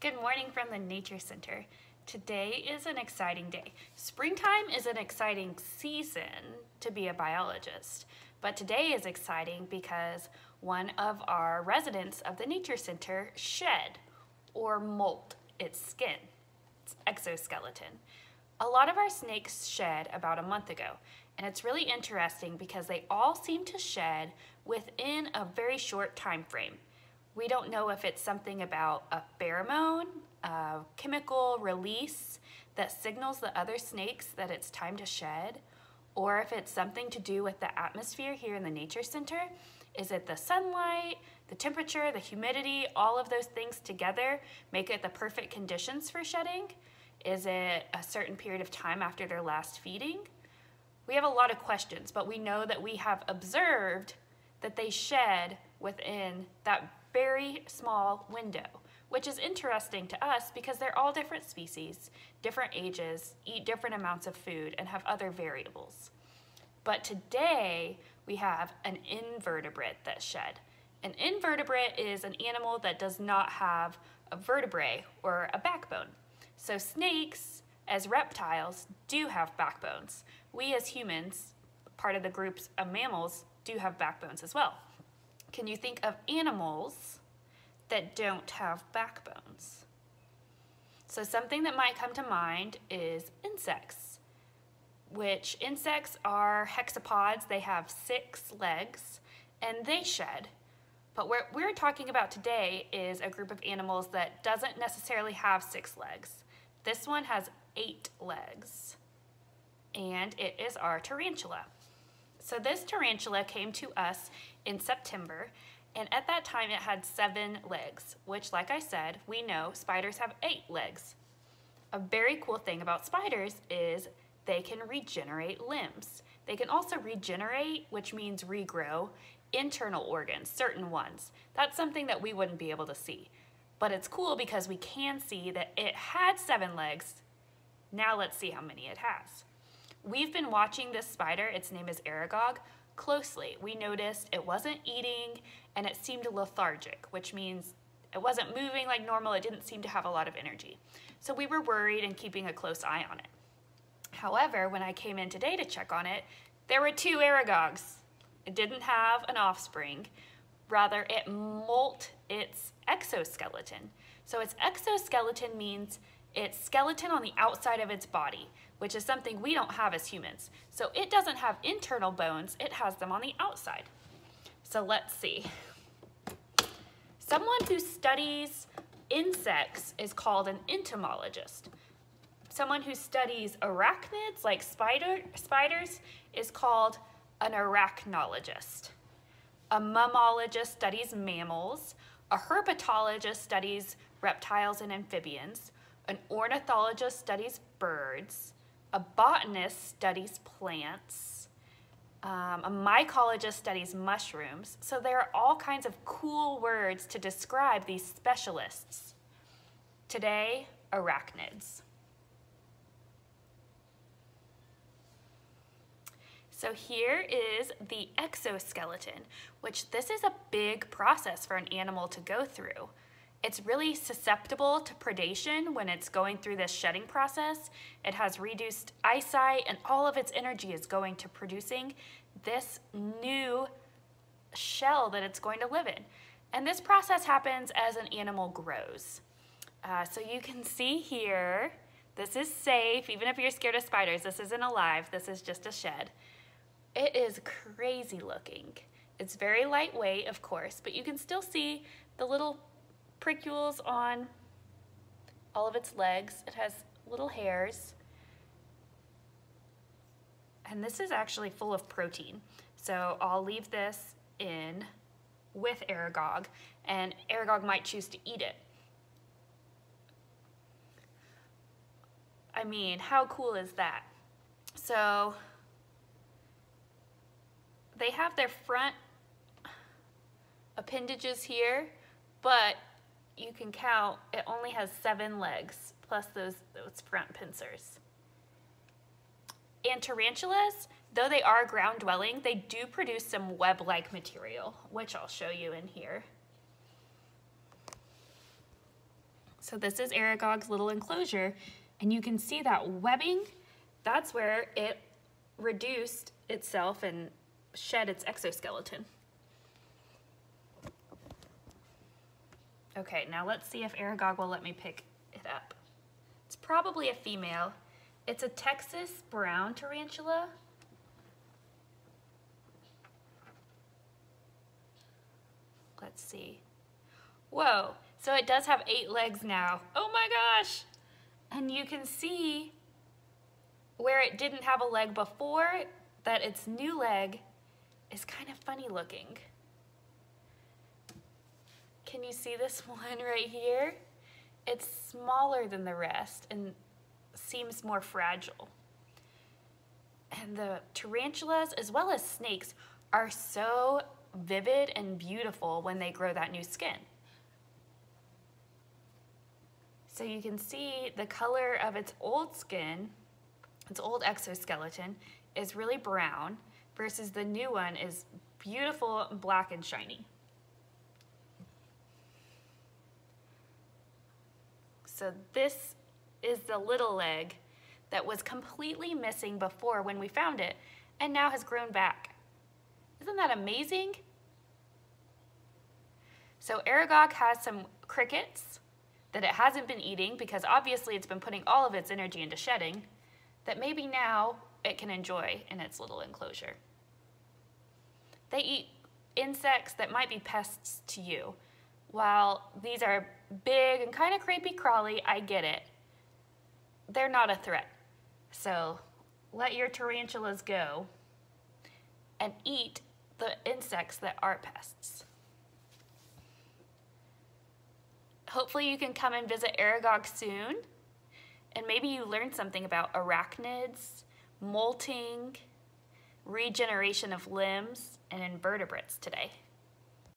Good morning from the Nature Center. Today is an exciting day. Springtime is an exciting season to be a biologist, but today is exciting because one of our residents of the Nature Center shed or molt its skin, its exoskeleton. A lot of our snakes shed about a month ago, and it's really interesting because they all seem to shed within a very short time frame. We don't know if it's something about a pheromone, a chemical release that signals the other snakes that it's time to shed, or if it's something to do with the atmosphere here in the Nature Center. Is it the sunlight, the temperature, the humidity, all of those things together make it the perfect conditions for shedding? Is it a certain period of time after their last feeding? We have a lot of questions, but we know that we have observed that they shed within that very small window, which is interesting to us because they're all different species, different ages, eat different amounts of food, and have other variables. But today, we have an invertebrate that shed. An invertebrate is an animal that does not have a vertebrae or a backbone. So snakes, as reptiles, do have backbones. We as humans, part of the groups of mammals, do have backbones as well. Can you think of animals that don't have backbones? So something that might come to mind is insects, which insects are hexapods. They have 6 legs and they shed. But what we're talking about today is a group of animals that doesn't necessarily have 6 legs. This one has 8 legs, and it is our tarantula. So this tarantula came to us in September, and at that time it had 7 legs, which, like I said, we know spiders have 8 legs. A very cool thing about spiders is they can regenerate limbs. They can also regenerate, which means regrow, internal organs, certain ones. That's something that we wouldn't be able to see. But it's cool because we can see that it had 7 legs. Now let's see how many it has. We've been watching this spider, its name is Aragog, closely. We noticed it wasn't eating and it seemed lethargic, which means it wasn't moving like normal. It didn't seem to have a lot of energy. So we were worried and keeping a close eye on it. However, when I came in today to check on it, there were 2 Aragogs. It didn't have an offspring. Rather, it molt its exoskeleton. So its exoskeleton means its skeleton on the outside of its body, which is something we don't have as humans. So it doesn't have internal bones, it has them on the outside. So let's see. Someone who studies insects is called an entomologist. Someone who studies arachnids, like spiders, is called an arachnologist. A mammologist studies mammals. A herpetologist studies reptiles and amphibians. An ornithologist studies birds. A botanist studies plants. A mycologist studies mushrooms. So there are all kinds of cool words to describe these specialists. Today, arachnids. So here is the exoskeleton, which this is a big process for an animal to go through. It's really susceptible to predation when it's going through this shedding process. It has reduced eyesight and all of its energy is going to producing this new shell that it's going to live in. And this process happens as an animal grows. So you can see here, this is safe. Even if you're scared of spiders, this isn't alive. This is just a shed. It is crazy looking. It's very lightweight, of course, but you can still see the little pricules on all of its legs. It has little hairs. And this is actually full of protein. So I'll leave this in with Aragog, and Aragog might choose to eat it. I mean, how cool is that? So they have their front appendages here, but you can count it only has 7 legs plus those front pincers. And tarantulas, though they are ground dwelling, they do produce some web-like material, which I'll show you in here. So So this is Aragog's little enclosure, and you can see that webbing. That's where it reduced itself and shed its exoskeleton. Okay, now let's see if Aragog will let me pick it up. It's probably a female. It's a Texas brown tarantula. Let's see. Whoa, so it does have 8 legs now. Oh my gosh! And you can see where it didn't have a leg before, that its new leg is kind of funny looking. Can you see this one right here? It's smaller than the rest and seems more fragile. And the tarantulas, as well as snakes, are so vivid and beautiful when they grow that new skin. So you can see the color of its old skin, its old exoskeleton, is really brown versus the new one is beautiful black and shiny. So this is the little leg that was completely missing before when we found it and now has grown back. Isn't that amazing? So Aragog has some crickets that it hasn't been eating because obviously it's been putting all of its energy into shedding, that maybe now it can enjoy in its little enclosure. They eat insects that might be pests to you. While these are big and kind of creepy crawly, I get it. They're not a threat. So let your tarantulas go and eat the insects that are pests. Hopefully you can come and visit Aragog soon, and maybe you learned something about arachnids, molting, regeneration of limbs, and invertebrates today.